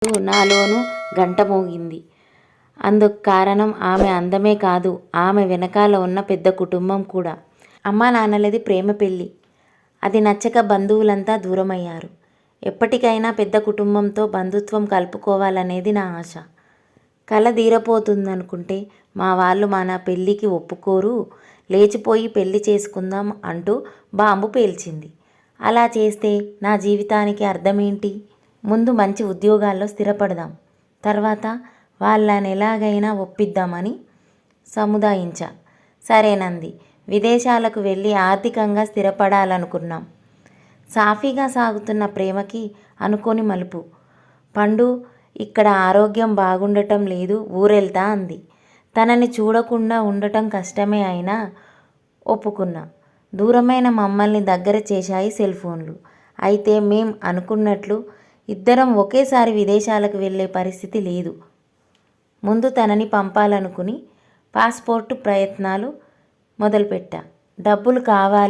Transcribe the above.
నాలోనూ గంట మోగింది. అందుకు కారణం ఆమె అందమే కాదు, ఆమె వెనకాల ఉన్న పెద్ద కుటుంబం కూడా. అమ్మా నాన్నలది ప్రేమ పెళ్ళి. అది నచ్చక బంధువులంతా దూరమయ్యారు. ఎప్పటికైనా పెద్ద కుటుంబంతో బంధుత్వం కలుపుకోవాలనేది నా ఆశ. కల తీరపోతుందనుకుంటే మా వాళ్ళు మన పెళ్ళికి ఒప్పుకోరు, లేచిపోయి పెళ్లి చేసుకుందాం అంటూ బాంబు పేల్చింది. అలా చేస్తే నా జీవితానికి అర్థమేంటి? ముందు మంచి ఉద్యోగాల్లో స్థిరపడదాం, తర్వాత వాళ్ళని ఎలాగైనా ఒప్పిద్దామని సముదాయించా. సరేనంది. విదేశాలకు వెళ్ళి ఆర్థికంగా స్థిరపడాలనుకున్నాం. సాఫీగా సాగుతున్న ప్రేమకి అనుకోని మలుపు. పండు ఇక్కడ ఆరోగ్యం బాగుండటం లేదు, ఊరెళ్తా అంది. తనని చూడకుండా ఉండటం కష్టమే అయినా ఒప్పుకున్నా. దూరమైన మమ్మల్ని దగ్గర చేశాయి సెల్ ఫోన్లు. అయితే మేం అనుకున్నట్లు ఇద్దరం ఒకేసారి విదేశాలకు వెళ్ళే పరిస్థితి లేదు. ముందు తనని పంపాలనుకుని పాస్పోర్టు ప్రయత్నాలు మొదలుపెట్టా. డబ్బులు కావాలి